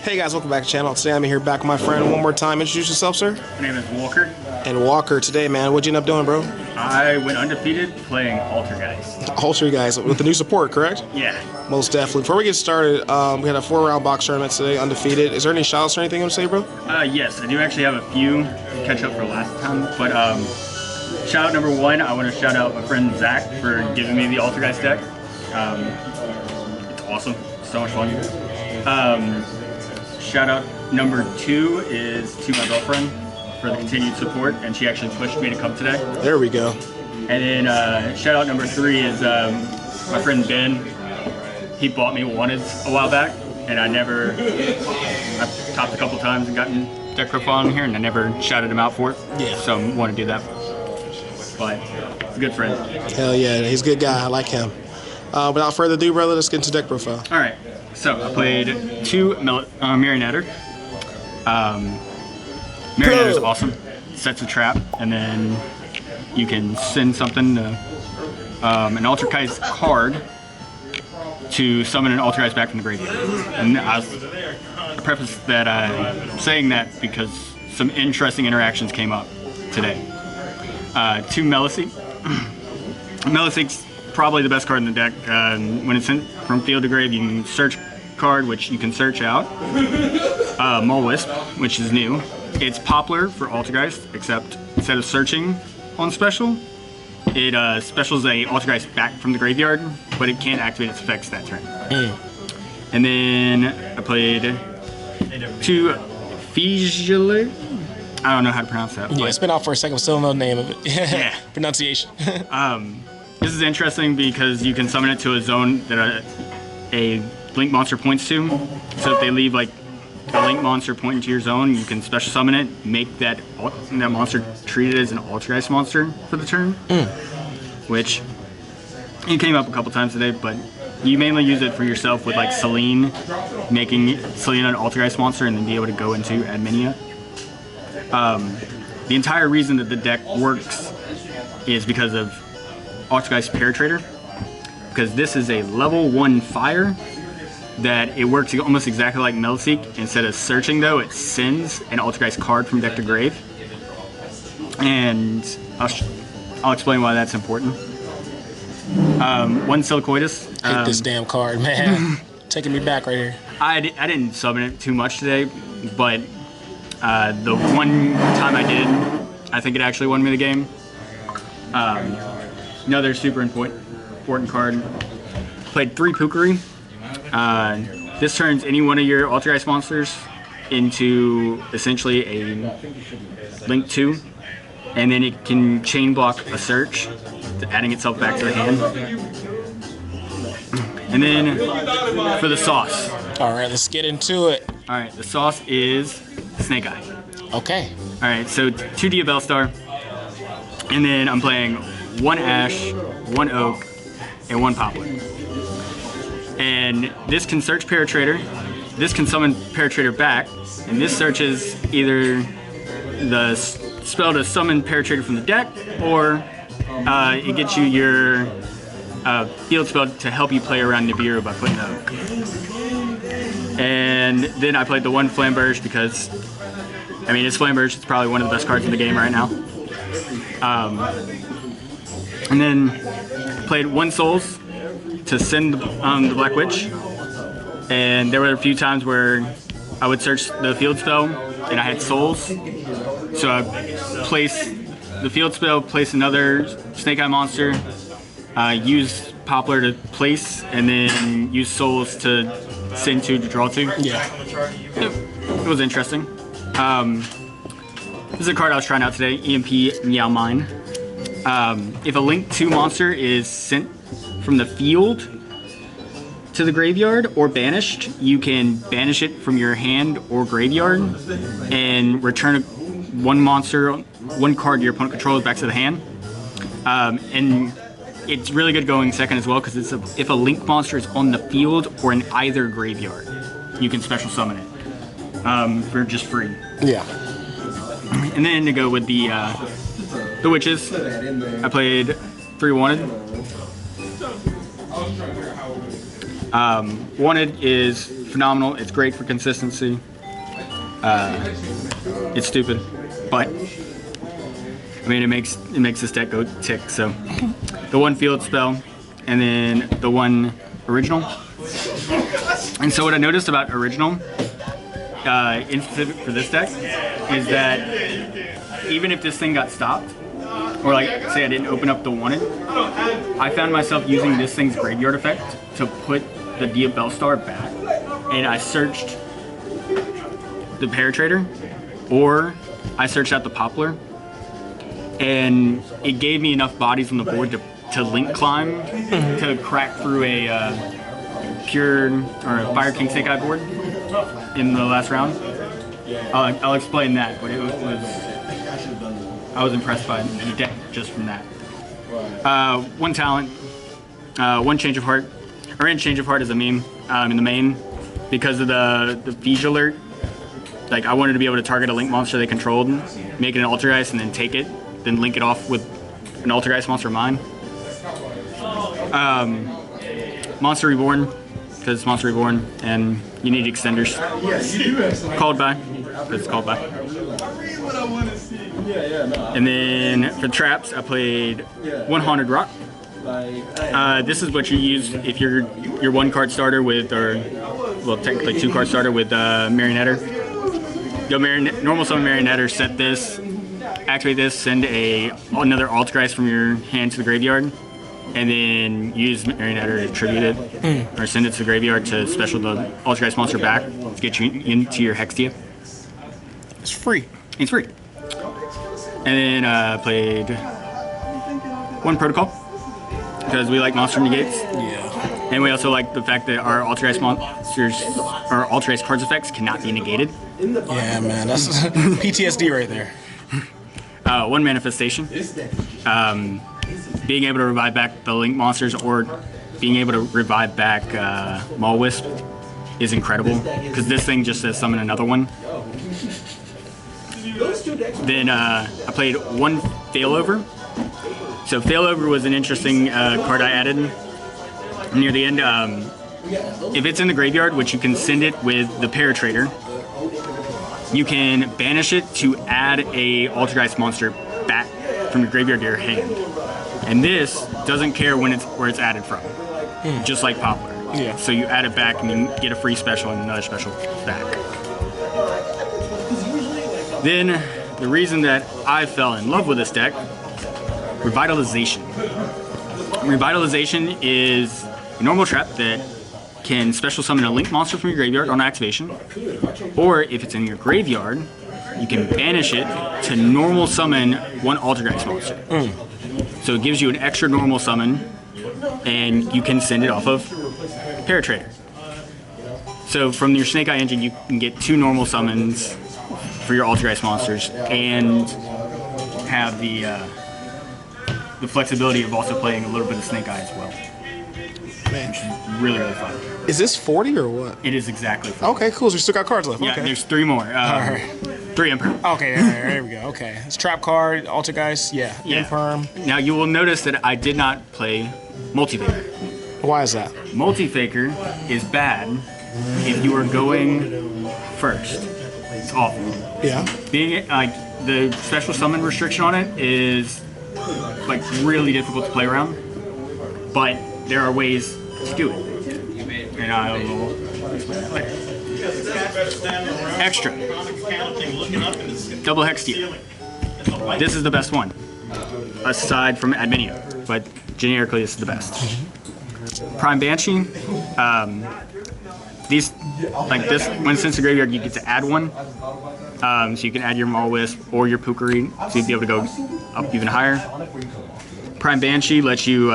Hey guys, welcome back to the channel. Today I'm here back with my friend one more time. Introduce yourself, sir. My name is Walker. And Walker, today, man, what'd you end up doing, bro? I went undefeated playing Altergeist. Altergeist with the new support, correct? Yeah. Most definitely. Before we get started, we had a 4-round box tournament today, undefeated. Is there any shoutouts or anything you want to say, bro? Yes, I do actually have a few to catch up for last time. But shout out number one, I want to shout out my friend Zach for giving me the Altergeist deck. It's awesome. So much fun. Shout out number two is to my girlfriend for the continued support, and she actually pushed me to come today. There we go. And then shout out number three is my friend Ben. He bought me Wanted a while back, and I've topped a couple times and gotten deck profile in here, and I never shouted him out for it. Yeah. So I want to do that. But he's a good friend. Hell yeah, he's a good guy. I like him. Without further ado, brother, let's get into deck profile. All right. So I played two Marionetter. Marionetter is awesome. Sets a trap, and then you can send something to an Altergeist card to summon an Altergeist back from the graveyard. And I preface that I'm saying that because some interesting interactions came up today. Two Meliseek. Meliseek's probably the best card in the deck. When it's sent from field to grave, you can search card, which you can search out. Mulwisp, which is new. It's Poplar for Altergeist, except instead of searching on special, it specials a Altergeist back from the graveyard, but it can't activate its effects that turn. And then I played two Fijale. I don't know how to pronounce that. Yeah, it's been out for a second, still know the name of it. Yeah. Pronunciation. This is interesting because you can summon it to a zone that a Link monster points to. So if they leave like a Link monster pointing to your zone, you can special summon it, make that monster treated as an Altergeist monster for the turn. Which it came up a couple times today, but you mainly use it for yourself with like Celine, making Celine an Altergeist monster and then be able to go into Adminia. The entire reason that the deck works is because of Altergeist Paratrader, because this is a level 1 fire that it works almost exactly like Meliseek. Instead of searching though, it sends an Altergeist card from deck to grave, and I'll explain why that's important. One Silicoides. Hate this damn card, man. Taking me back right here. I didn't summon it too much today, but the one time I did, I think it actually won me the game. Another super important card. Played 3 Pukari. This turns any one of your Altergeist monsters into essentially a Link 2, and then it can chain block a search, adding itself back to the hand. And then for the sauce. All right, let's get into it. All right, the sauce is Snake Eye. Okay. All right, so 2 Diabell Star, and then I'm playing 1 Ash, 1 Oak, and 1 Poplar. And this can search Paratrader, this can summon Paratrader back, and this searches either the spell to summon Paratrader from the deck, or it gets you your field spell to help you play around Nibiru by putting Oak. And then I played the 1 Flamberge because, I mean, it's Flamberge, it's probably one of the best cards in the game right now. And then played 1 Souls to send the Black Witch, and there were a few times where I would search the field spell and I had Souls, so I place the field spell, place another Snake Eye monster, use Poplar to place, and then use Souls to send 2 to draw 2. Yeah. It was interesting. This is a card I was trying out today, EMP Meow Mine. If a Link 2 monster is sent from the field to the graveyard or banished, you can banish it from your hand or graveyard and return 1 card your opponent controls back to the hand. And it's really good going second as well, because if a Link monster is on the field or in either graveyard, you can special summon it for just free. Yeah. And then to go with the Witches, I played 3 Wanted. Wanted is phenomenal. It's great for consistency. It's stupid, but I mean it makes this deck go tick. So the one field spell, and then the one original. And so what I noticed about original, in specific for this deck, is that even if this thing got stopped, or like say I didn't open up the wanted, I found myself using this thing's graveyard effect to put the Diabellstar back, and I searched the Paratrader, or I searched out the Poplar, and it gave me enough bodies on the board to link climb to crack through a pure or a Fire King Snake Eye board in the last round. I'll explain that, but it was I was impressed by the deck just from that. One talent, one change of heart. I ran change of heart as a meme in the main because of the Feige alert. Like I wanted to be able to target a link monster they controlled, make it an Altergeist, and then take it, then link it off with an Altergeist monster of mine. Monster Reborn, because it's Monster Reborn, and you need extenders. Called by, because it's called by. And then for traps, I played one Haunted Rock. This is what you use if you're your 1-card starter with, or well, technically 2-card starter with Marionetter. Go normal summon Marionetter, set this, activate this, send another Altergeist from your hand to the graveyard, and then use Marionetter to tribute it, or send it to the graveyard to special the Altergeist monster back to get you into your Hextia. It's free. It's free. And then played one Protocol, because we like monster negates. Yeah. And we also like the fact that our Altergeist monsters, or Altergeist cards effects cannot be negated. Yeah, man, that's PTSD right there. One Manifestation. Being able to revive back the Link monsters, or being able to revive back Maul Wisp is incredible, because this thing just says summon another one. Then I played one Failover. So Failover was an interesting card I added near the end. If it's in the graveyard, which you can send it with the Paratrader, you can banish it to add a Altergeist monster back from your graveyard to your hand. And this doesn't care where it's added from, just like Poplar. Yeah. So you add it back and you get a free special and another special back. Then the reason that I fell in love with this deck, Revitalization. Revitalization is a normal trap that can special summon a Link monster from your graveyard on activation, or if it's in your graveyard, you can banish it to normal summon one Altergeist monster. So it gives you an extra normal summon, and you can send it off of Paratrader. So from your Snake Eye engine, you can get 2 normal summons for your Altergeist monsters, and have the flexibility of also playing a little bit of Snake Eye as well. Man, Which is really, really fun. is this 40 or what? It is exactly 40. Okay, cool. So we still got cards left. Yeah, Okay. there's 3 more. Alright. 3 Imperm. Okay, there we go. Okay, it's trap card, Altergeist. Yeah, Yeah. Imperm. Now you will notice that I did not play Multifaker. Why is that? Multifaker is bad if you are going first. It's awful. Yeah. Being like the special summon restriction on it is like really difficult to play around, but there are ways to do it, and I will explain that later. Extra. Double Hextia. This is the best one, aside from Adminia, but generically this is the best. Prime Banshee. These, like this, when it's in the graveyard, you get to add one. So you can add your Maul Wisp or your Pukari, so you'd be able to go up even higher. Prime Banshee lets you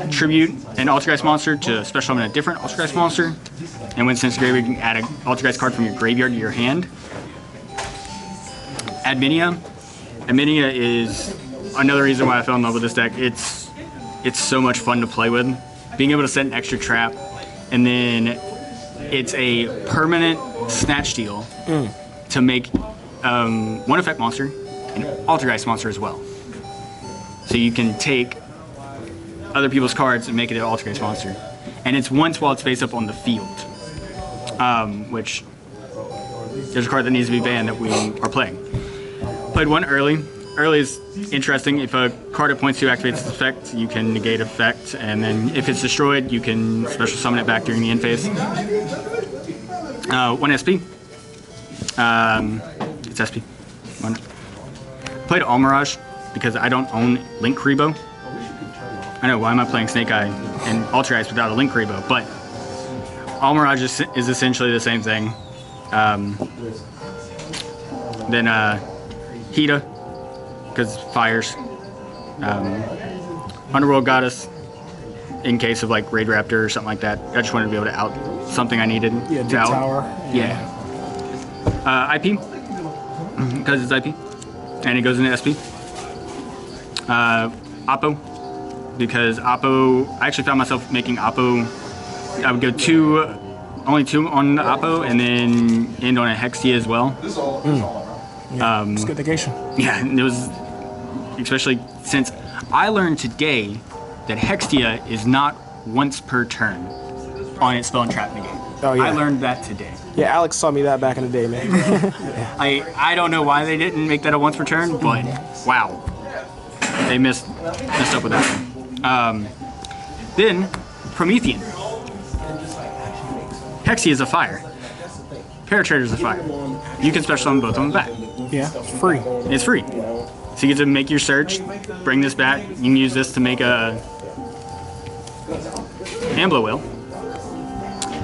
tribute an Altergeist monster to special summon a different Altergeist monster. And when it's in the graveyard, you can add an Altergeist card from your graveyard to your hand. Adminia. Adminia is another reason why I fell in love with this deck. It's so much fun to play with. Being able to set an extra trap, and then it's a permanent snatch steal to make one effect monster an Altergeist monster as well. So you can take other people's cards and make it an Altergeist monster. And it's once while it's face up on the field. which there's a card that needs to be banned that we are playing. Played one early. Early is interesting. If a card at point 2 activates its effect, you can negate effect, and then if it's destroyed, you can special summon it back during the end phase. 1 SP. It's SP. One. Played All Mirage because I don't own Link Rebo. I know, why am I playing Snake Eye and Altergeist without a Link Rebo? But All Mirage is essentially the same thing. Then Hida, because fires. Underworld Goddess, in case of like Raid Raptor or something like that. I just wanted to be able to out something I needed. Yeah, to out. tower. Yeah. IP, because it's IP, and it goes into SP. Oppo, because Oppo, I actually found myself making Oppo. I would go only two on the Oppo, and then end on a Hexia as well. Yeah, it's good negation. Yeah, and it was, especially since I learned today that Hexia is not once per turn on its spell and trap negate. Oh, yeah. I learned that today. Yeah, Alex taught me that back in the day, man. I don't know why they didn't make that a once per turn, but wow, they messed up with that one. Then Promethean. Hexia is a fire. Paratrader is a fire. You can special summon both of them back. Yeah, it's free. It's free. So you get to make your search, bring this back. You can use this to make a Ambler Whale.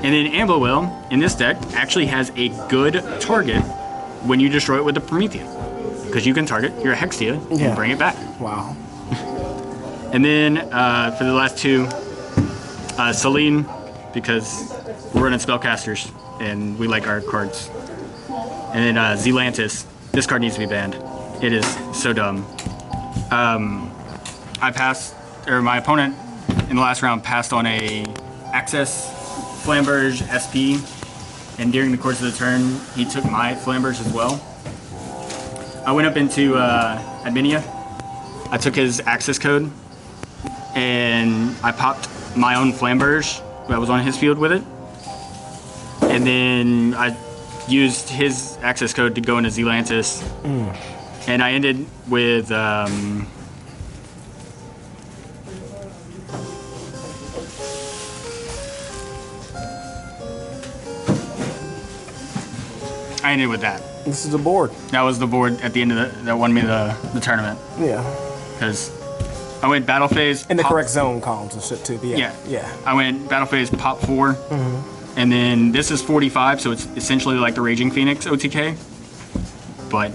And then Ambler Whale in this deck actually has a good target when you destroy it with the Promethean. Because you can target your Hexia and bring it back. Wow. And then for the last two, Celine, because we're running spellcasters and we like our cards. And then Zelantis. This card needs to be banned. It is so dumb. I passed, or my opponent in the last round passed on a Access Flamberge SP, and during the course of the turn, he took my Flamberge as well. I went up into Adminia. I took his access code, and I popped my own Flamberge that was on his field with it. And then I used his access code to go into Zelantis. And I ended with that. This is the board. That was the board at the end of that won me the tournament. Yeah. Because I went battle phase. In the correct zone columns and shit too. Yeah. Yeah. I went battle phase pop 4. And then this is 45, so it's essentially like the Raging Phoenix OTK. But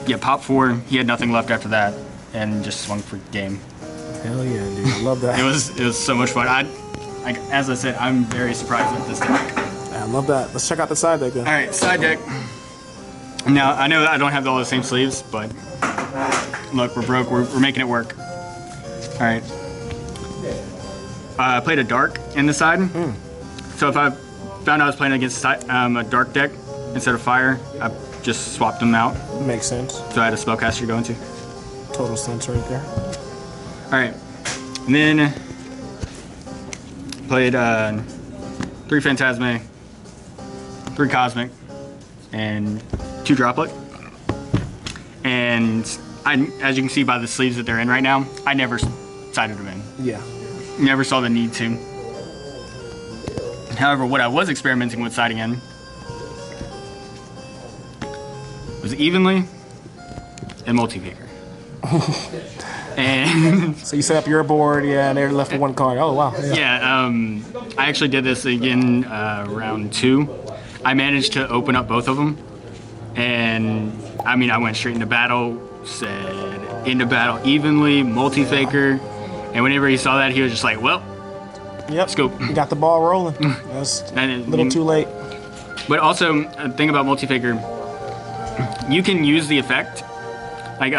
yeah, pop 4, he had nothing left after that, and just swung for game. Hell yeah, dude! I love that. It was so much fun. As I said, I'm very surprised with this deck. I love that. Let's check out the side deck then. All right, side deck. Now I know that I don't have all the same sleeves, but look, we're broke. We're making it work. All right. I played a dark in the side. So if I found I was playing against a dark deck instead of fire, I just swapped them out. Makes sense. So I had a spellcaster to go into. Total sense right there. All right, and then played 3 Phantasme, 3 Cosmic, and 2 Droplet. And as you can see by the sleeves that they're in right now, I never sided them in. Yeah. Never saw the need to. However, what I was experimenting with siding in was Evenly and Multifaker. And so you set up your board, yeah, and they're left with 1 card. Oh wow. Yeah. I actually did this again round 2. I managed to open up both of them, and I mean I went straight into battle. Said into battle Evenly, Multifaker. And whenever he saw that, he was just like, well, yep. Scoop. You got the ball rolling. That's a little too late. But also, a thing about Multifaker, you can use the effect. Like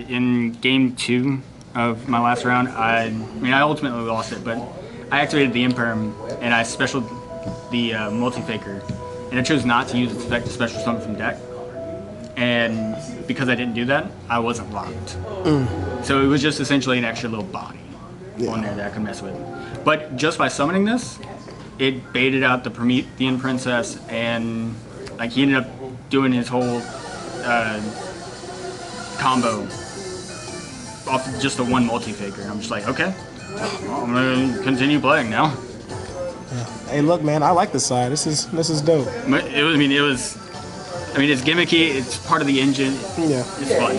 in game 2 of my last round, I ultimately lost it, but I activated the Imperm and I specialed the Multifaker. And I chose not to use its effect to special summon from deck. And because I didn't do that, I wasn't locked. So it was just essentially an extra little body on there that I could mess with. But just by summoning this, it baited out the Promethean princess, and like he ended up doing his whole combo off just the one multi-faker. And I'm just like, okay, well, I'm gonna continue playing now. Hey, look, man, I like this side. This is dope. But it's gimmicky. It's part of the engine. Yeah. It's fun.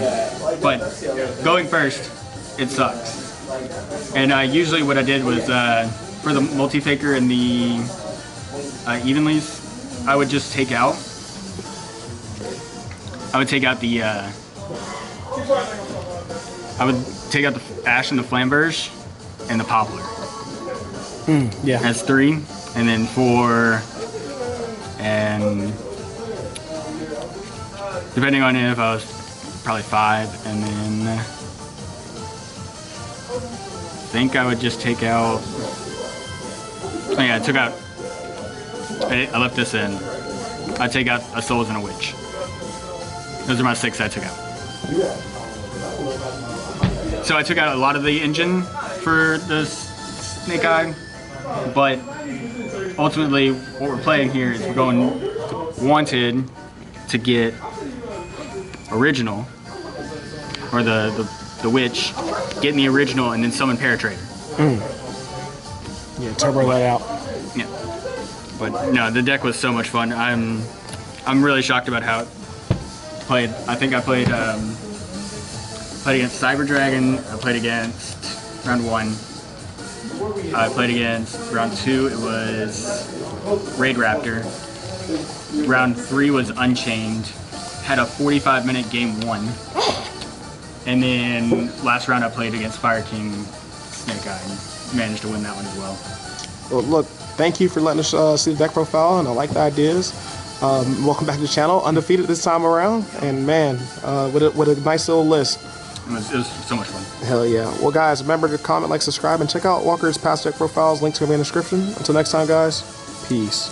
But going first, it sucks. And usually what I did was for the multi-faker and the evenlies, I would just take out. I would take out the ash and the flamberge and the poplar. Yeah. As 3, and then 4, and depending on if I was probably 5, and then I think I would just take out. Oh yeah, I took out. I left this in. I take out a souls and a witch. Those are my 6 I took out. So I took out a lot of the engine for the Snake Eye, but ultimately what we're playing here is we're going wanted to get original, or the witch, getting the original, and then summon Paratrader. Yeah, turbo that out. Yeah, but no, the deck was so much fun. I'm really shocked about how it played. I think I played against Cyber Dragon. I played against round 1. I played against round 2. It was Raid Raptor. Round 3 was Unchained. Had a 45-minute game 1. And then last round I played against Fire King Snake Eye and managed to win that one as well. Well, look, thank you for letting us see the deck profile, and I like the ideas. Welcome back to the channel. Undefeated this time around, and man, with a nice little list. It was so much fun. Hell yeah. Well, guys, remember to comment, like, subscribe, and check out Walker's past deck profiles. Links are going to be in the description. Until next time, guys, peace.